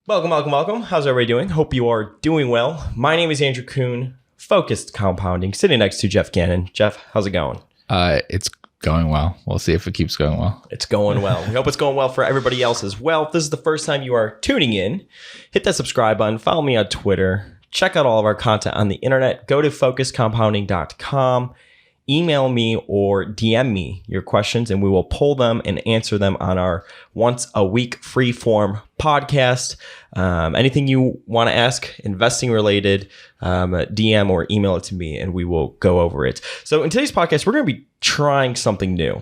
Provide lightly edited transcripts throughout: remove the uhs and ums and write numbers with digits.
Welcome. How's everybody doing? Hope you are doing well. My name is Andrew Kuhn, Focused Compounding, sitting next to Geoff Gannon. Jeff, how's it going? It's going well. We'll see if it keeps going well. It's going well. We hope it's going well for everybody else as well. If this is the first time you are tuning in, hit that subscribe button, follow me on Twitter, check out all of our content on the internet, go to focusedcompounding.com, email me or DM me your questions, and we will pull them and answer them on our once a week free form podcast. Anything you want to ask, investing related, DM or email it to me and we will go over it. So in today's podcast, we're going to be trying something new.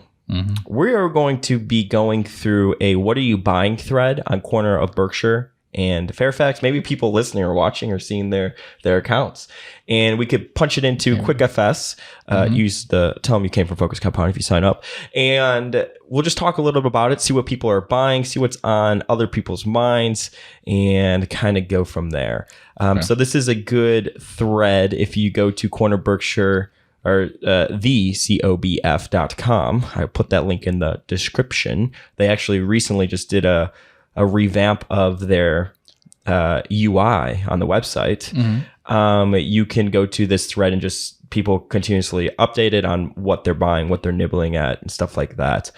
We are going to be going through a what are you buying thread on corner of Berkshire and Fairfax. Maybe people listening or watching or seeing their accounts. And we could punch it into QuickFS. Tell them you came from Focused Compounding if you sign up. And we'll just talk a little bit about it, see what people are buying, see what's on other people's minds, and kind of go from there. So this is a good thread. If you go to Corner Berkshire or thecobf.com, I put that link in the description. They actually recently just did a revamp of their UI on the website. You can go to this thread and just people continuously update it on what they're buying, what they're nibbling at, and stuff like that.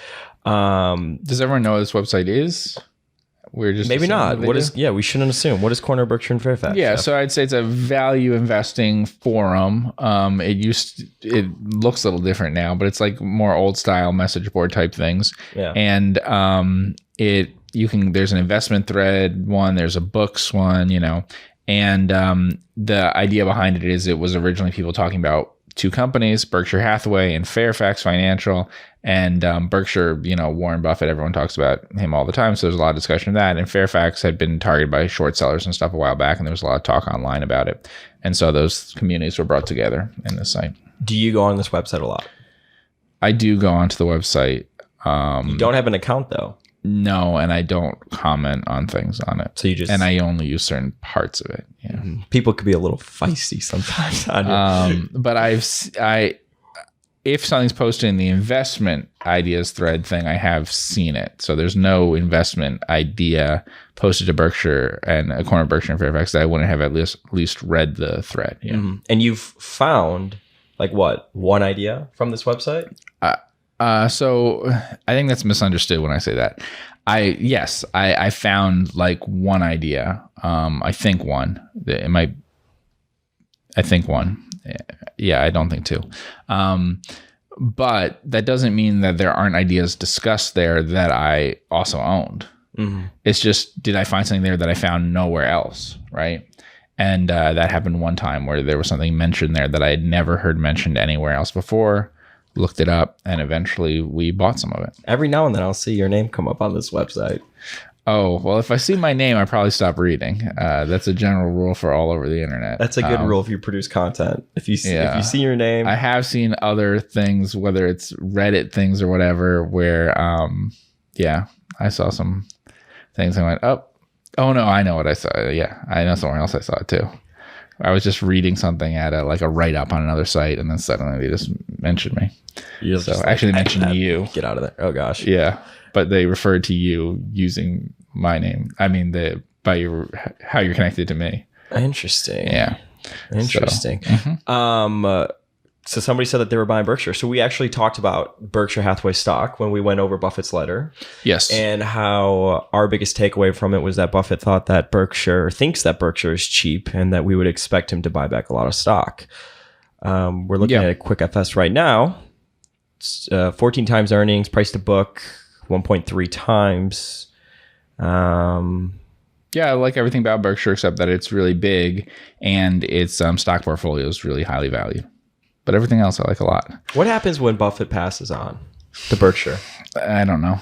Does everyone know what this website is? We're just maybe not. What is? Yeah, we shouldn't assume. What is Corner Berkshire and Fairfax? Yeah, so I'd say it's a value investing forum. It looks a little different now, but it's like more old style message board type things. Yeah, and there's an investment thread one, there's a books one, and the idea behind it is it was originally people talking about two companies, Berkshire Hathaway and Fairfax Financial, and Berkshire, Warren Buffett, everyone talks about him all the time, so there's a lot of discussion of that, and Fairfax had been targeted by short sellers and stuff a while back, and there was a lot of talk online about it, and so those communities were brought together in this site. Do you go on this website a lot? I do go onto the website. You don't have an account though. No, and I don't comment on things on it. So and I only use certain parts of it. Yeah. People could be a little feisty sometimes on it. But if something's posted in the investment ideas thread thing, I have seen it. So there's no investment idea posted to Berkshire and a corner of Berkshire and Fairfax that I wouldn't have at least read the thread. Yeah. And you've found one idea from this website? So I think that's misunderstood when I say that. I found like one idea. I think one. It might. I think one. Yeah, I don't think two. But that doesn't mean that there aren't ideas discussed there that I also owned. It's just, did I find something there that I found nowhere else, right? And that happened one time where there was something mentioned there that I had never heard mentioned anywhere else before. Looked it up, and eventually we bought some of it. Every now and then I'll see your name come up on this website. Oh, well, if I see my name, I probably stop reading. That's a general rule for all over the internet. That's a good rule if you produce content. If you see your name. I have seen other things, whether it's Reddit things or whatever, where, I saw some things and I went, oh no, I know what I saw. Yeah, I know somewhere else I saw it too. I was just reading something at a write-up on another site, and then suddenly they just mentioned me. So actually they mentioned you. Get out of there. Oh, gosh. Yeah, but they referred to you using my name. I mean, how you're connected to me. Interesting. Yeah. Interesting. So somebody said that they were buying Berkshire. So we actually talked about Berkshire Hathaway stock when we went over Buffett's letter. Yes. And how our biggest takeaway from it was that Buffett thinks that Berkshire is cheap and that we would expect him to buy back a lot of stock. We're looking at a QuickFS right now. It's 14 times earnings, price to book, 1.3 times. Yeah, I like everything about Berkshire except that it's really big and its stock portfolio is really highly valued. But everything else I like a lot. What happens when Buffett passes on to Berkshire? I don't know.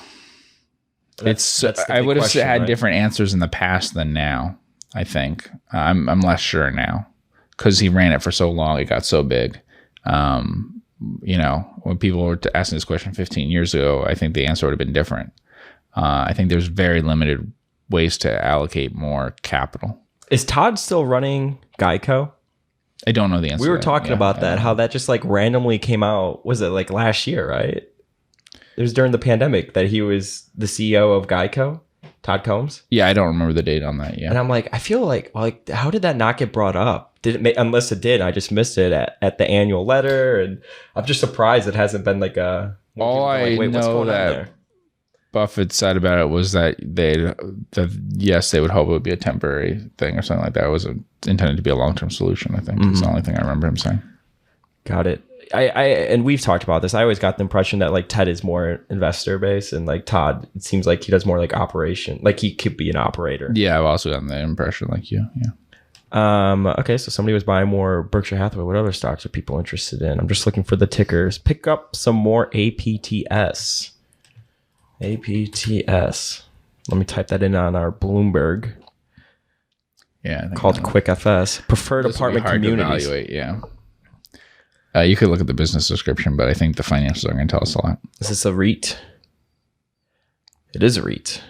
I would have had different answers in the past than now, I think. I'm less sure now because he ran it for so long. It got so big. When people were asking this question 15 years ago, I think the answer would have been different. I think there's very limited ways to allocate more capital. Is Todd still running Geico? I don't know the answer. We were talking about that, how that just randomly came out. Was it last year, right? It was during the pandemic that he was the CEO of Geico. Todd Combs? Yeah, I don't remember the date on that. Yeah. And I'm like, I feel like, how did that not get brought up? Unless it did, I just missed it at the annual letter. And I'm just surprised it hasn't been like a... All I know that Buffett said about it was that yes, they would hope it would be a temporary thing or something like that. It was intended to be a long-term solution, I think. That's the only thing I remember him saying. Got it. And we've talked about this. I always got the impression that like Ted is more investor based, and like Todd, it seems like he does more like operation. Like he could be an operator. Yeah, I've also gotten that impression, like you. Yeah. Okay, so somebody was buying more Berkshire Hathaway. What other stocks are people interested in? I'm just looking for the tickers. Pick up some more APTS. APTS. Let me type that in on our Bloomberg. Yeah. Called Quick FS. Preferred apartment communities. To evaluate, yeah. You could look at the business description, but I think the financials are going to tell us a lot. Is this a REIT? It is a REIT.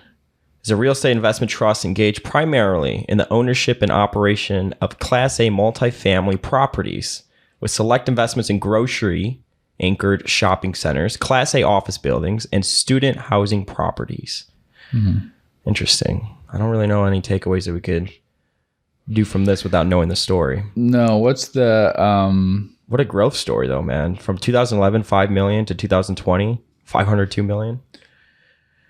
It's a real estate investment trust engaged primarily in the ownership and operation of Class A multifamily properties with select investments in grocery-anchored shopping centers, Class A office buildings, and student housing properties. Mm-hmm. Interesting. I don't really know any takeaways that we could do from this without knowing the story. No, what's the... What a growth story, though, man. From 2011, 5 million to 2020, 502 million.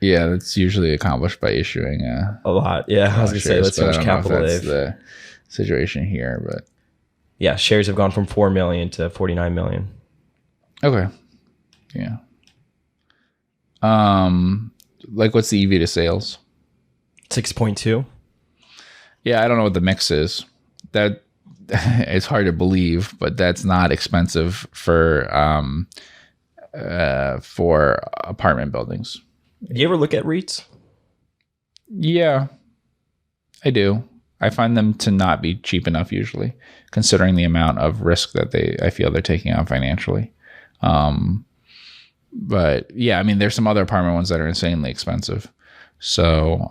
Yeah, that's usually accomplished by issuing a lot. Yeah, I was going to say that's so much capital. That's the situation here, but yeah, shares have gone from 4 million to 49 million. Okay. Yeah. Like what's the EV to sales? 6.2. Yeah, I don't know what the mix is. That it's hard to believe, but that's not expensive for apartment buildings. Do you ever look at REITs? Yeah, I do. I find them to not be cheap enough usually, considering the amount of risk that I feel they're taking on financially. But yeah, I mean, there's some other apartment ones that are insanely expensive. So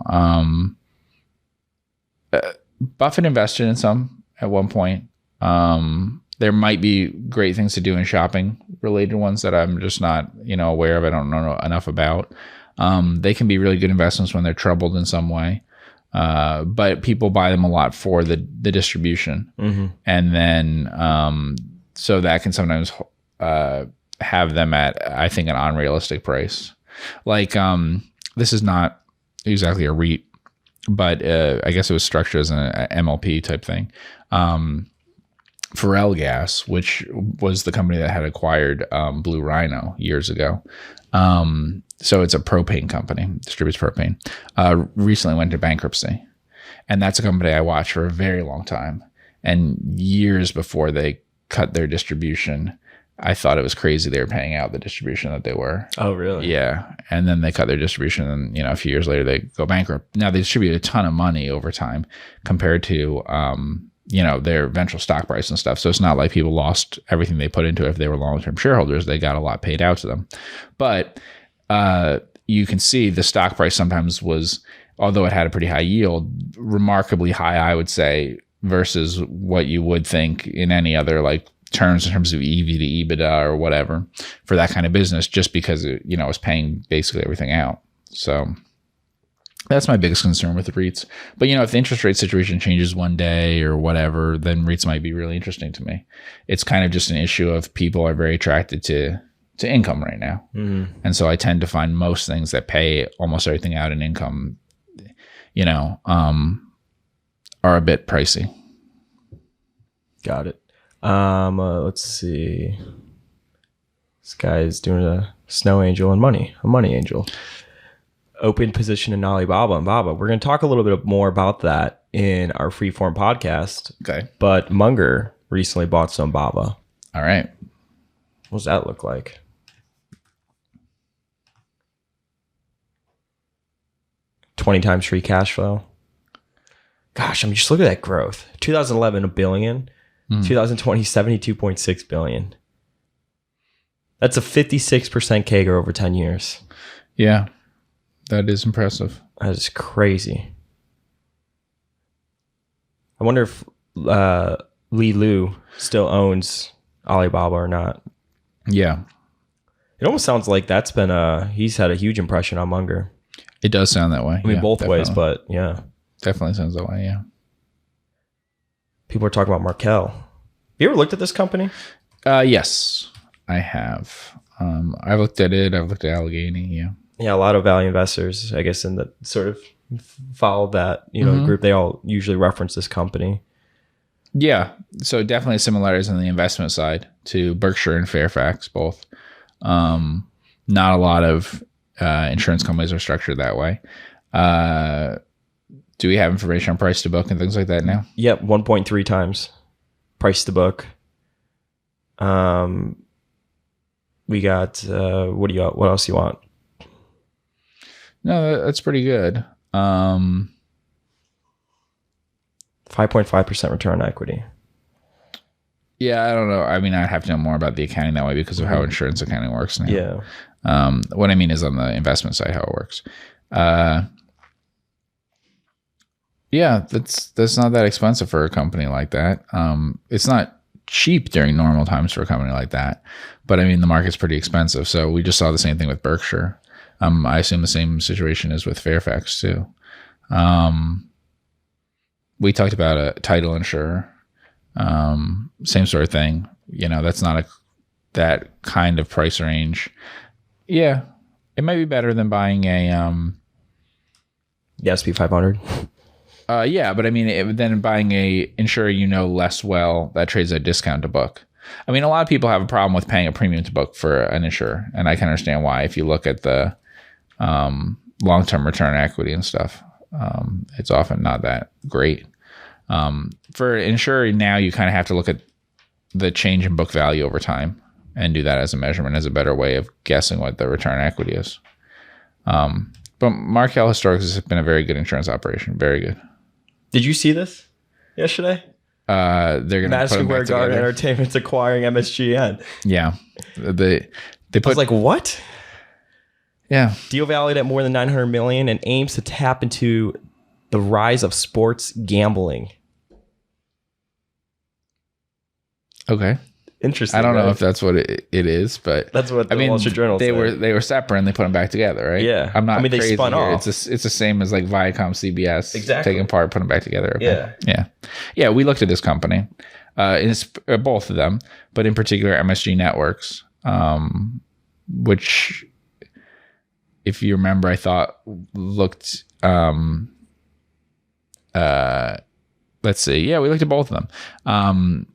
Buffett invested in some at one point. There might be great things to do in shopping related ones that I'm just not, aware of. I don't know enough about. They can be really good investments when they're troubled in some way. But people buy them a lot for the distribution. Mm-hmm. And then, so that can sometimes, have them at, I think, an unrealistic price. Like, this is not exactly a REIT, but, I guess it was structured as an MLP type thing. Pharrell Gas, which was the company that had acquired Blue Rhino years ago. So it's a propane company, distributes propane. Recently went to bankruptcy. And that's a company I watched for a very long time. And years before they cut their distribution, I thought it was crazy they were paying out the distribution that they were. Oh, really? Yeah. And then they cut their distribution and, a few years later they go bankrupt. Now they distribute a ton of money over time compared to, their eventual stock price and stuff. So it's not like people lost everything they put into it. If they were long-term shareholders, they got a lot paid out to them. But you can see the stock price sometimes was, although it had a pretty high yield, remarkably high, I would say, versus what you would think in any other terms in terms of EV to EBITDA or whatever for that kind of business, just because it, was paying basically everything out. So that's my biggest concern with the REITs. But, if the interest rate situation changes one day or whatever, then REITs might be really interesting to me. It's kind of just an issue of people are very attracted to income right now. Mm-hmm. And so I tend to find most things that pay almost everything out in income, are a bit pricey. Got it. Let's see. This guy is doing a snow angel and a money angel. Open position in Alibaba and Baba. We're going to talk a little bit more about that in our freeform podcast. Okay. But Munger recently bought some Baba. All right. What does that look like? $20 times free cash flow. Gosh, just look at that growth. 2011, $1 billion. 2020, $72.6 billion. That's a 56% CAGR over 10 years. Yeah, that is impressive. That is crazy. I wonder if Li Lu still owns Alibaba or not. Yeah. It almost sounds like that's been he's had a huge impression on Munger. It does sound that way. I mean, both ways, but yeah. Definitely sounds that way, yeah. People are talking about Markel. Have you ever looked at this company? Yes, I have. I've looked at it. I've looked at Allegheny, yeah. Yeah, a lot of value investors, I guess, in the sort of follow that group. They all usually reference this company. Yeah, so definitely similarities on the investment side to Berkshire and Fairfax, both. Not a lot of insurance companies are structured that way. Do we have information on price to book and things like that now? Yep, 1.3 times price to book. We got what else do you want? No, that's pretty good. 5.5% return on equity. Yeah, I don't know. I mean, I have to know more about the accounting that way because of how insurance accounting works now. Yeah. What I mean is on the investment side, how it works. Yeah, that's not that expensive for a company like that. It's not cheap during normal times for a company like that, but I mean, the market's pretty expensive. So we just saw the same thing with Berkshire. I assume the same situation is with Fairfax too. We talked about a title insurer, same sort of thing. That's not that kind of price range. Yeah, it might be better than buying a the S&P 500. Yeah, but I mean, then buying a insurer less well that trades at a discount to book. I mean, a lot of people have a problem with paying a premium to book for an insurer, and I can understand why. If you look at the long-term return on equity and stuff, it's often not that great. For insurer now, you kind of have to look at the change in book value over time and do that as a measurement, as a better way of guessing what the return on equity is. But Markel historically has been a very good insurance operation. Very good. Did you see this yesterday? They're going to Madison Square Garden Entertainment's acquiring MSGN. Yeah. They I was like, what? Yeah. Deal valued at more than $900 million and aims to tap into the rise of sports gambling. Okay. Interesting. I don't know right? if that's what it is, but that's what the Wall Street Journal said. They were separate and they put them back together, right? Yeah. I'm not. They spun here. off. It's the same as like Viacom, CBS, exactly. taking apart, putting them back together. Okay. Yeah. Yeah. We looked at this company, it's both of them, but in particular MSG Networks, which, if you remember, I thought looked. Let's see. Yeah, we looked at both of them.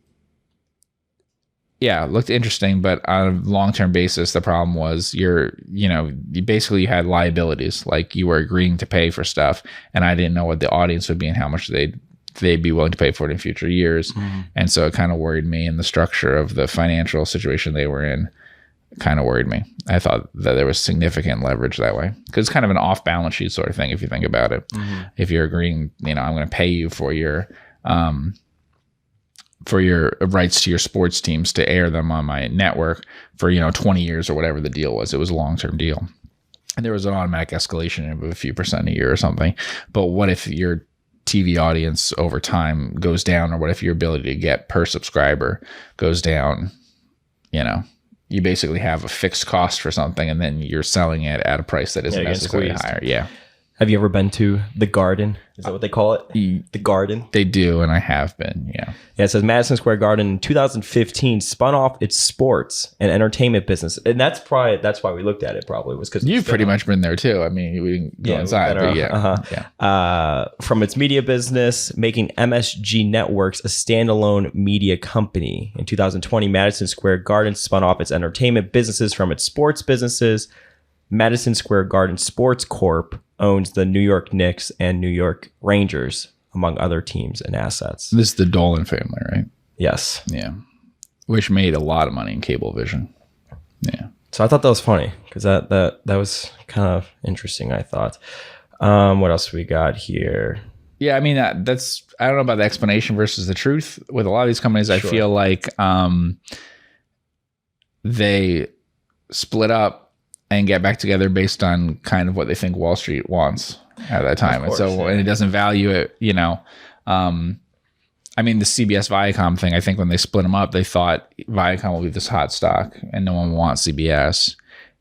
Yeah, it looked interesting, but on a long-term basis, the problem was you basically had liabilities, like you were agreeing to pay for stuff, and I didn't know what the audience would be and how much they'd be willing to pay for it in future years. Mm-hmm. And so it kind of worried me, and the structure of the financial situation they were in kind of worried me. I thought that there was significant leverage that way, because it's kind of an off-balance sheet sort of thing if you think about it. Mm-hmm. If you're agreeing, I'm going to pay you for your rights to your sports teams to air them on my network for 20 years or whatever the deal was. It was a long-term deal, and there was an automatic escalation of a few percent a year or something. But what if your TV audience over time goes down, or what if your ability to get per subscriber goes down? You basically have a fixed cost for something, and then you're selling it at a price that isn't necessarily higher. Yeah. Have you ever been to the Garden? Is that what they call it? The Garden? They do, and I have been, yeah. Yeah, it says Madison Square Garden in 2015 spun off its sports and entertainment business. And that's why we looked at it, probably, was because you've pretty much been there too. I mean, we didn't go inside, but yeah. From its media business, making MSG Networks a standalone media company. In 2020, Madison Square Garden spun off its entertainment businesses from its sports businesses. Madison Square Garden Sports Corp owns the New York Knicks and New York Rangers, among other teams and assets. This is the Dolan family, right? Yes. Yeah. Which made a lot of money in Cablevision. Yeah. So I thought that was funny, because that was kind of interesting, I thought. What else we got here? Yeah, I mean, that's, I don't know about the explanation versus the truth. With a lot of these companies, sure. I feel like they split up and get back together based on kind of what they think Wall Street wants at that time. Course, and so, and it doesn't value it, I mean, the CBS Viacom thing, I think when they split them up, they thought Viacom will be this hot stock and no one wants CBS.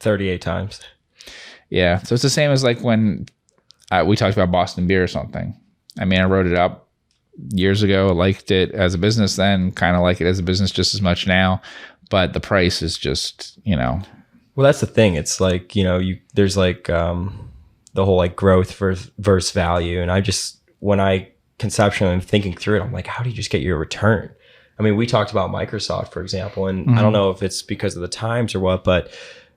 38 times. Yeah. So it's the same as like when we talked about Boston beer or something. I mean, I wrote it up years ago, liked it as a business then, kind of like it as a business just as much now. But the price is just, Well, that's the thing. It's like, there's like the whole like growth versus value. And when I conceptually am thinking through it, I'm like, how do you just get your return? I mean, we talked about Microsoft, for example, and I don't know if it's because of the times or what, but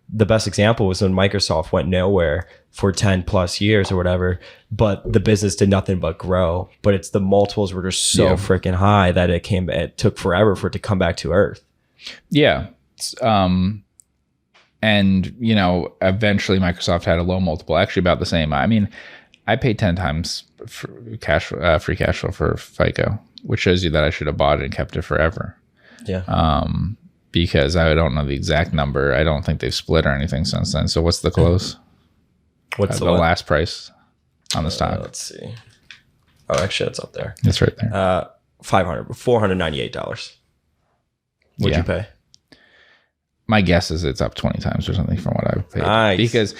the best example was when Microsoft went nowhere for 10 plus years or whatever, but the business did nothing but grow. But it's the multiples were just so freaking high that it took forever for it to come back to earth. Yeah. And, eventually Microsoft had a low multiple, actually about the same. I mean, I paid 10 times for free cash flow for FICO, which shows you that I should have bought it and kept it forever. Yeah. Because I don't know the exact number. I don't think they've split or anything since then. So what's the close? What's the last price on the stock? Let's see. Oh, actually, it's up there. It's right there. $498. What'd you pay? My guess is it's up 20 times or something from what I've paid. Nice. Because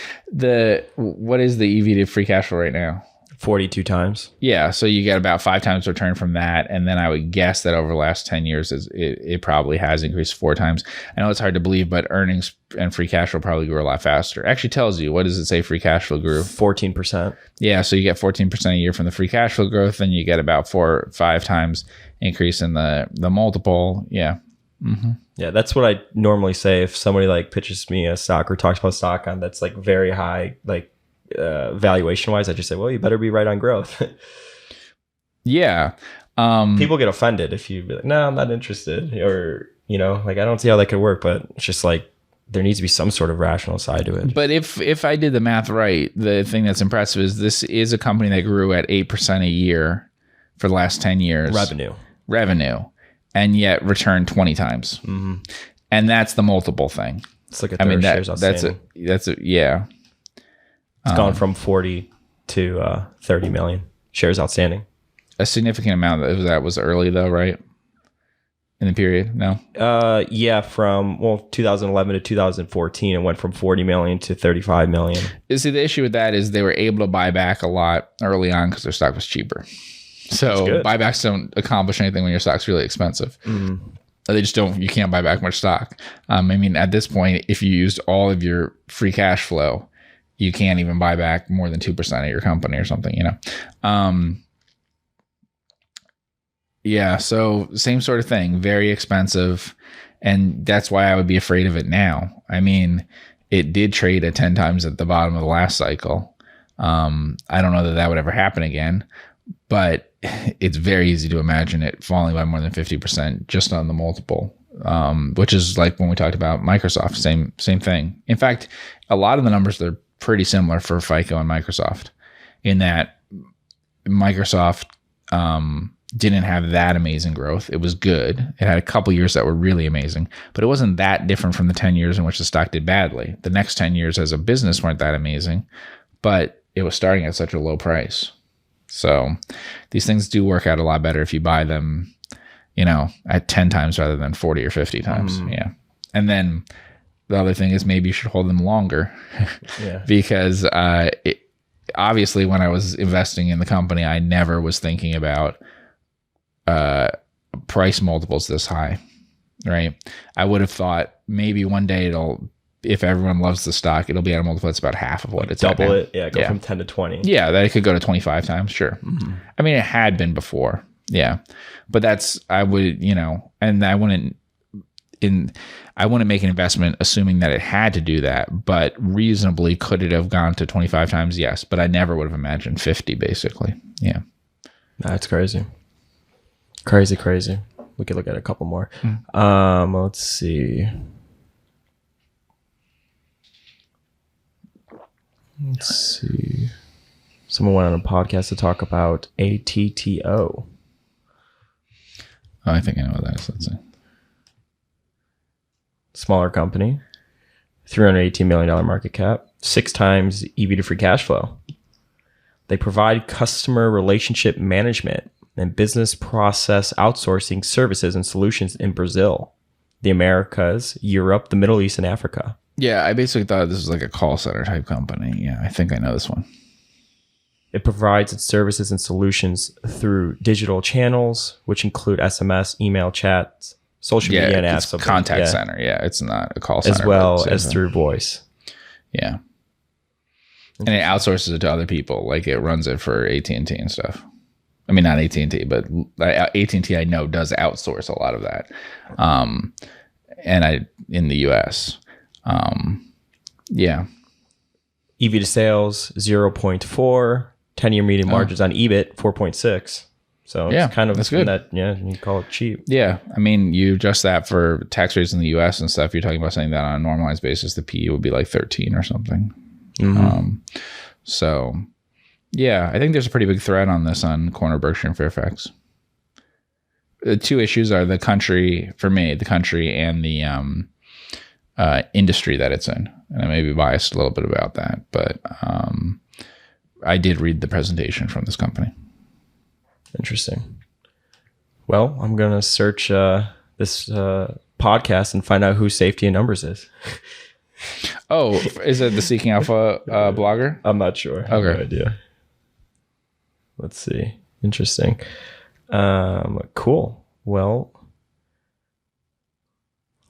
what is the EV to free cash flow right now? 42 times. Yeah, so you get about 5 times return from that, and then I would guess that over the last 10 years, it probably has increased 4 times. I know it's hard to believe, but earnings and free cash flow probably grew a lot faster. It actually tells you, what does it say free cash flow grew? 14%. Yeah, so you get 14% a year from the free cash flow growth, and you get about 4 or 5 times increase in the multiple. Yeah. Mm-hmm. Yeah, that's what I normally say if somebody like pitches me a stock or talks about stock on that's like very high, like valuation wise. I just say, well, you better be right on growth. Yeah. People get offended if you be like, no, I'm not interested, or like I don't see how that could work. But it's just like there needs to be some sort of rational side to it. But if I did the math right, the thing that's impressive is this is a company that grew at 8% a year for the last 10 years. Revenue. And yet returned 20 times. Mm-hmm. And that's the multiple thing. Let's look at their shares outstanding. Yeah. It's gone from 40 to 30 million shares outstanding. A significant amount of that was early though, right? In the period? No? Yeah, from 2011 to 2014, it went from 40 million to 35 million. See, the issue with that is they were able to buy back a lot early on because their stock was cheaper. So buybacks don't accomplish anything when your stock's really expensive. Mm-hmm. They just don't. You can't buy back much stock. I mean, at this point, if you used all of your free cash flow, you can't even buy back more than 2% of your company or something. Yeah. So same sort of thing. Very expensive, and that's why I would be afraid of it now. I mean, it did trade at 10 times at the bottom of the last cycle. I don't know that would ever happen again. But it's very easy to imagine it falling by more than 50% just on the multiple, which is like when we talked about Microsoft, same thing. In fact, a lot of the numbers are pretty similar for FICO and Microsoft in that Microsoft didn't have that amazing growth. It was good. It had a couple years that were really amazing, but it wasn't that different from the 10 years in which the stock did badly. The next 10 years as a business weren't that amazing, but it was starting at such a low price. So these things do work out a lot better if you buy them, at 10 times rather than 40 or 50 times. Yeah. And then the other thing is maybe you should hold them longer. Yeah. Because obviously when I was investing in the company, I never was thinking about price multiples this high, right? I would have thought maybe one day if everyone loves the stock, it'll be at a multiple that's about half of what it's at now. Double it. Yeah, go from 10 to 20. Yeah, that it could go to 25 times, sure. Mm-hmm. I mean, it had been before. Yeah. But I would, and I wouldn't make an investment assuming that it had to do that, but reasonably could it have gone to 25 times? Yes, but I never would have imagined 50 basically. Yeah. That's crazy. Crazy. We could look at a couple more. Let's see. Someone went on a podcast to talk about ATTO. Oh, I think I know what that is. Let's see. Smaller company, $318 million market cap, 6 times EV to free cash flow. They provide customer relationship management and business process outsourcing services and solutions in Brazil, the Americas, Europe, the Middle East, and Africa. Yeah, I basically thought this was like a call center type company. Yeah, I think I know this one. It provides its services and solutions through digital channels, which include SMS, email, chats, social media, and apps. Contact center. Yeah, it's not a call center. As well as through voice. Yeah. And it outsources it to other people. Like it runs it for AT&T and stuff. I mean, not AT&T, but AT&T I know does outsource a lot of that. And in the US. Yeah. EV to sales, 0.4. 10-year median margins on EBIT, 4.6. So it's kind of that's good. You can call it cheap. Yeah. I mean, you adjust that for tax rates in the US and stuff. You're talking about saying that on a normalized basis, the PE would be like 13 or something. Mm-hmm. So yeah, I think there's a pretty big threat on this on corner Berkshire and Fairfax. The two issues are the country and the industry that it's in. And I may be biased a little bit about that, but I did read the presentation from this company. Interesting. Well, I'm going to search this podcast and find out who Safety and Numbers is. Oh, is it the Seeking Alpha blogger? I'm not sure. I have no idea. Let's see. Interesting. Cool. Well,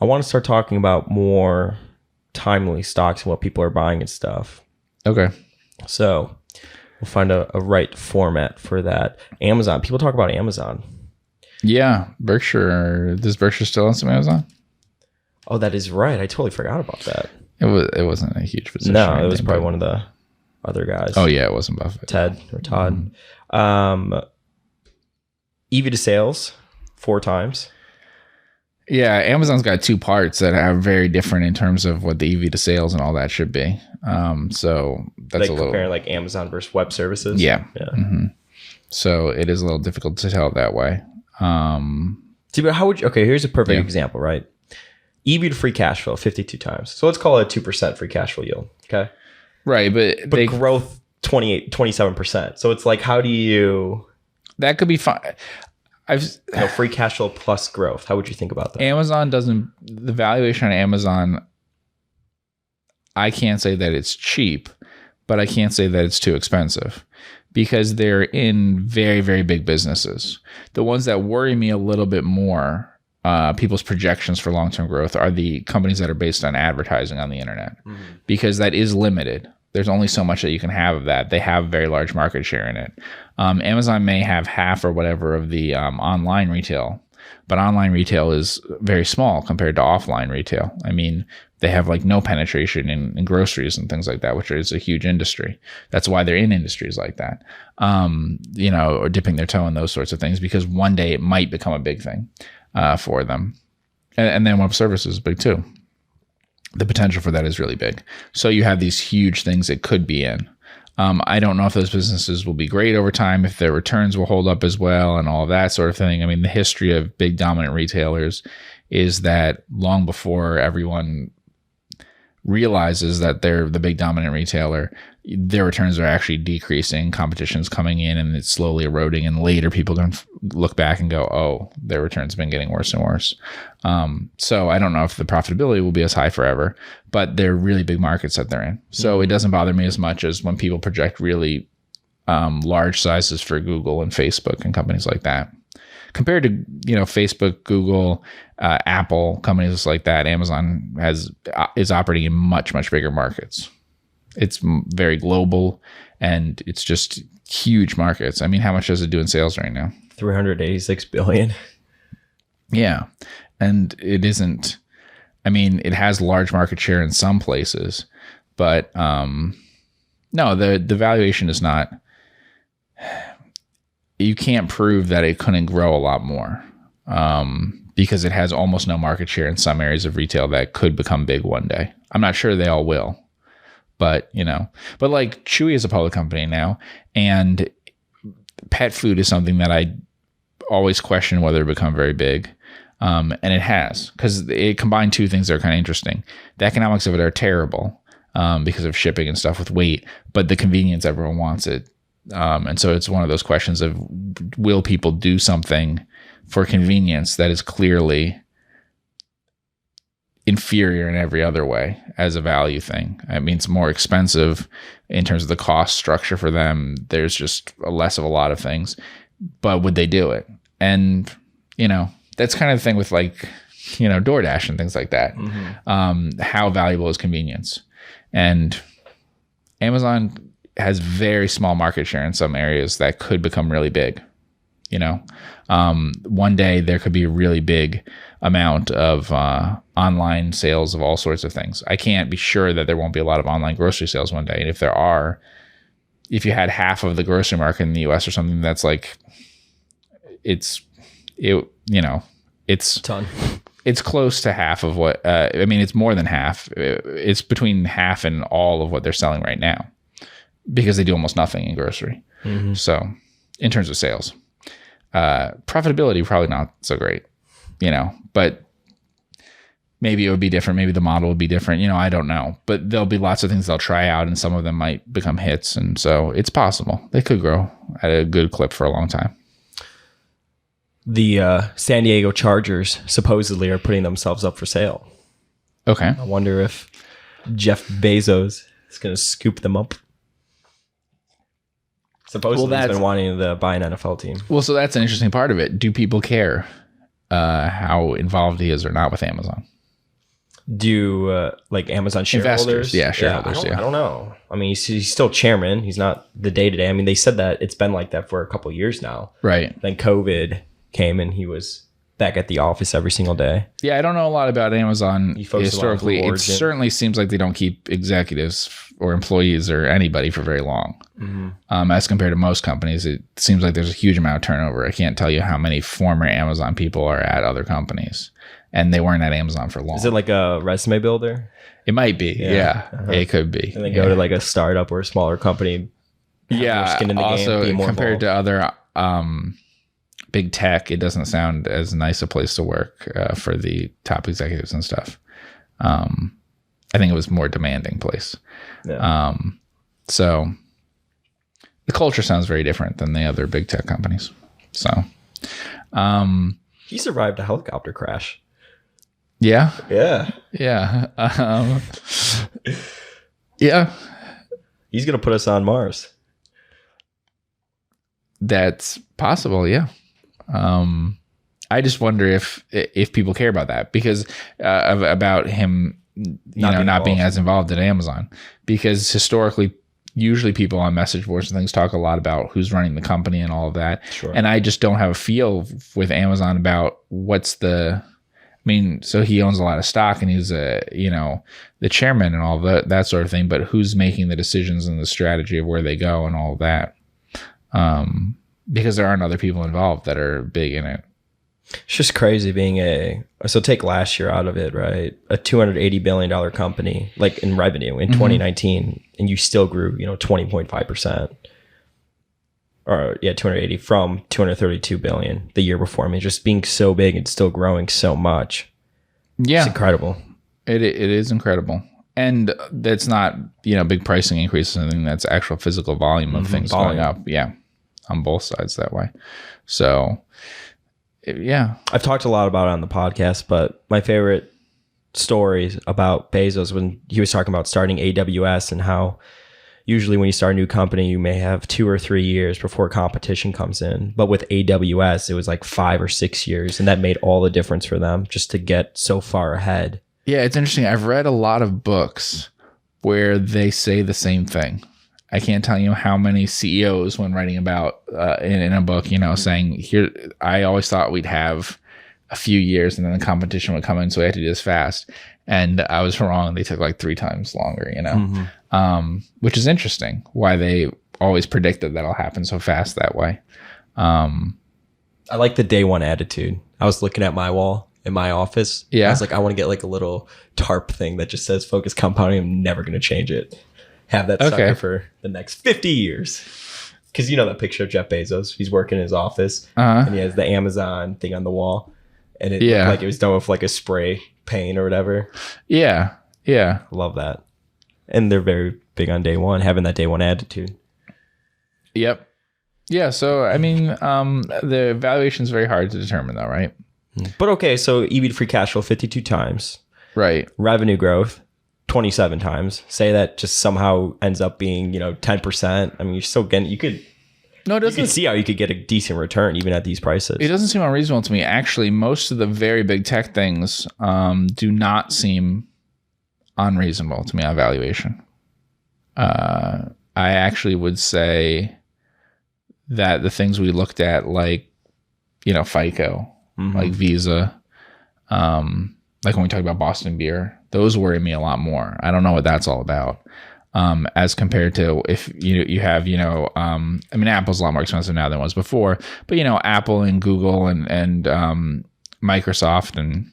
I want to start talking about more timely stocks and what people are buying and stuff. Okay. So we'll find a right format for that. Amazon. People talk about Amazon. Yeah. Berkshire. Does Berkshire still own some Amazon? Oh, that is right. I totally forgot about that. It wasn't a huge position. No, it was probably one of the other guys. Oh, yeah. It wasn't Buffett. Ted or Todd. Mm-hmm. EV to sales, 4 times. Yeah, Amazon's got 2 parts that are very different in terms of what the EV to sales and all that should be. So that's a little comparing like Amazon versus web services. Yeah. Mm-hmm. So it is a little difficult to tell that way. But how would you? Okay, here's a perfect example, right? EV to free cash flow, 52 times. So let's call it a 2% free cash flow yield. Okay. Right, but growth 27%. So it's like, how do you? That could be fine. Free cash flow plus growth. How would you think about that? Amazon the valuation on Amazon, I can't say that it's cheap, but I can't say that it's too expensive because they're in very, very big businesses. The ones that worry me a little bit more, people's projections for long-term growth, are the companies that are based on advertising on the internet, because that is limited. There's only so much that you can have of that. They have very large market share in it. Amazon may have half or whatever of the online retail, but online retail is very small compared to offline retail. I mean, they have like no penetration in groceries and things like that, which is a huge industry. That's why they're in industries like that, or dipping their toe in those sorts of things, because one day it might become a big thing for them. And then web services is big too. The potential for that is really big. So you have these huge things it could be in. I don't know if those businesses will be great over time, if their returns will hold up as well and all of that sort of thing. I mean, the history of big dominant retailers is that long before everyone realizes that they're the big dominant retailer, their returns are actually decreasing, competition's coming in and it's slowly eroding, and later people can look back and go, oh, their returns have been getting worse and worse. So I don't know if the profitability will be as high forever, but they're really big markets that they're in. So it doesn't bother me as much as when people project really large sizes for Google and Facebook and companies like that. Compared to, Facebook, Google, Apple, companies like that, Amazon is operating in much, much bigger markets. It's very global, and it's just huge markets. I mean, how much does it do in sales right now? $386 billion. Yeah. And it isn't, I mean, it has large market share in some places, but no, the valuation is not, you can't prove that it couldn't grow a lot more, because it has almost no market share in some areas of retail that could become big one day. I'm not sure they all will, but like Chewy is a public company now, and pet food is something that I always question whether it become very big. And it has, because it combined 2 things that are kind of interesting. The economics of it are terrible because of shipping and stuff with weight, but the convenience, everyone wants it. And so it's one of those questions of, will people do something for convenience that is clearly inferior in every other way as a value thing. I mean, it's more expensive in terms of the cost structure for them. There's just less of a lot of things, but would they do it? And, that's kind of the thing with like, DoorDash and things like that. How valuable is convenience? And Amazon has very small market share in some areas that could become really big. One day there could be a really big amount of online sales of all sorts of things. I can't be sure that there won't be a lot of online grocery sales one day. And if there are, if you had half of the grocery market in the US or something, that's like, it's a ton. It's close to half of what, it's more than half. It's between half and all of what they're selling right now because they do almost nothing in grocery. So in terms of sales, profitability, probably not so great, but maybe it would be different. Maybe the model would be different. I don't know, but there'll be lots of things they'll try out and some of them might become hits. And so it's possible they could grow at a good clip for a long time. The San Diego Chargers supposedly are putting themselves up for sale. Okay. I wonder if Jeff Bezos is going to scoop them up. Supposedly he's been wanting to buy an NFL team. Well, so that's an interesting part of it. Do people care how involved he is or not with Amazon? Do like Amazon shareholders? Investors, yeah, shareholders, I don't know. I mean, he's still chairman. He's not the day-to-day. I mean, they said that it's been like that for a couple of years now. Right. Then COVID came and he was back at the office every single day. Yeah, I don't know a lot about Amazon historically. It certainly seems like they don't keep executives or employees or anybody for very long. As compared to most companies, it seems like there's a huge amount of turnover. I can't tell you how many former Amazon people are at other companies, and they weren't at Amazon for long. Is it like a resume builder? It might be. Yeah. It could be. And then go to like a startup or a smaller company. Yeah. Skin in the also, game, compared to other big tech, it doesn't sound as nice a place to work for the top executives and stuff. I think it was a more demanding place. Yeah. So the culture sounds very different than the other big tech companies. So he survived a helicopter crash. Yeah. Yeah. Yeah. Yeah. He's going to put us on Mars. That's possible. Yeah. I just wonder if people care about that because about him, not being as involved at Amazon, because historically, usually people on message boards and things talk a lot about who's running the company and all of that. Sure. And I just don't have a feel with Amazon about so he owns a lot of stock and he's the chairman and all that sort of thing, but who's making the decisions and the strategy of where they go and all of that? Because there aren't other people involved that are big in it. It's just crazy being so take last year out of it, right? A $280 billion company, like in revenue in 2019, and you still grew, 20.5%. Or 280 from 232 billion the year before. I mean, just being so big and still growing so much. Yeah. It's incredible. It is incredible. And that's not, big pricing increases, I think that's actual physical volume of things going up. Yeah. On both sides that way. So, yeah. I've talked a lot about it on the podcast, but my favorite stories about Bezos when he was talking about starting AWS and how usually when you start a new company, you may have 2 or 3 years before competition comes in. But with AWS, it was like 5 or 6 years. And that made all the difference for them just to get so far ahead. Yeah, it's interesting. I've read a lot of books where they say the same thing. I can't tell you how many CEOs, when writing about in a book, saying, here, I always thought we'd have a few years and then the competition would come in, so we had to do this fast. And I was wrong. They took like 3 times longer, which is interesting why they always predicted that'll happen so fast that way. I like the day one attitude. I was looking at my wall in my office. Yeah. I was like, I want to get like a little tarp thing that just says focus compounding. I'm never going to change it. Have that sucker for the next 50 years. Because that picture of Jeff Bezos, he's working in his office and he has the Amazon thing on the wall. And it looked like it was done with like a spray paint or whatever. Yeah. Yeah. Love that. And they're very big on day one, having that day one attitude. Yep. Yeah. So, the valuation is very hard to determine though, right? But okay, so EV to free cash flow 52 times. Right. Revenue growth, 27 times. Say that just somehow ends up being, 10%. I mean, you're still getting, you could see how you could get a decent return even at these prices. It doesn't seem unreasonable to me. Actually, most of the very big tech things do not seem unreasonable to me on valuation. I actually would say that the things we looked at, like, FICO, like Visa, like when we talk about Boston Beer, those worry me a lot more. I don't know what that's all about. As compared to if you have, Apple's a lot more expensive now than it was before, but, Apple and Google and Microsoft and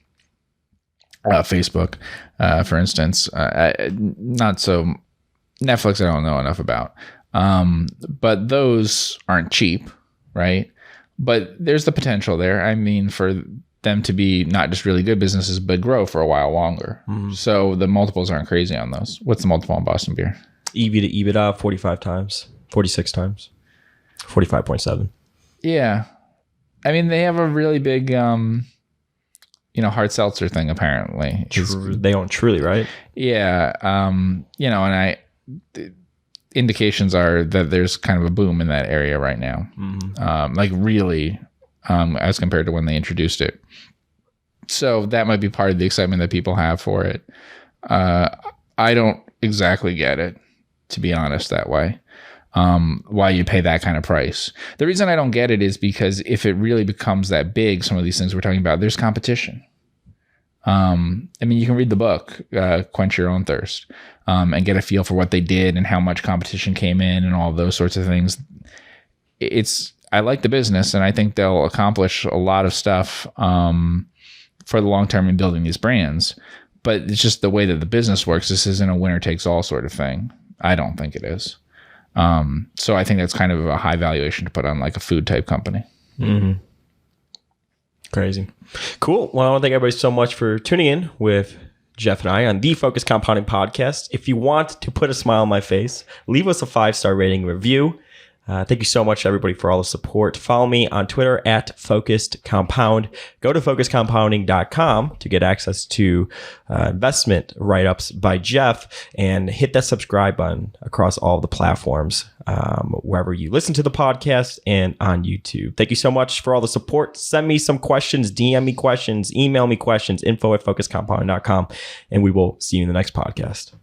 Facebook, for instance, not so Netflix, I don't know enough about. But those aren't cheap, right? But there's the potential there. I mean, for them to be not just really good businesses, but grow for a while longer. So the multiples aren't crazy on those. What's the multiple on Boston Beer? EV to EBITDA, 45 times, 46 times, 45.7. Yeah. I mean, they have a really big, hard seltzer thing, apparently. They own Truly, right? Yeah. The indications are that there's kind of a boom in that area right now. Like really, as compared to when they introduced it. So that might be part of the excitement that people have for it. I don't exactly get it, to be honest, that way. Why you pay that kind of price. The reason I don't get it is because if it really becomes that big, some of these things we're talking about, there's competition. You can read the book, Quench Your Own Thirst, and get a feel for what they did and how much competition came in and all those sorts of things. I like the business, and I think they'll accomplish a lot of stuff for the long term in building these brands. But it's just the way that the business works. This isn't a winner takes all sort of thing. I don't think it is. So I think that's kind of a high valuation to put on like a food type company. Crazy. Cool. Well, I want to thank everybody so much for tuning in with Geoff and I on the Focus Compounding Podcast. If you want to put a smile on my face, leave us a 5-star rating review. Thank you so much, everybody, for all the support. Follow me on Twitter at Focused Compound. Go to focuscompounding.com to get access to investment write-ups by Geoff, and hit that subscribe button across all the platforms, wherever you listen to the podcast and on YouTube. Thank you so much for all the support. Send me some questions, DM me questions, email me questions, info@focuscompounding.com, and we will see you in the next podcast.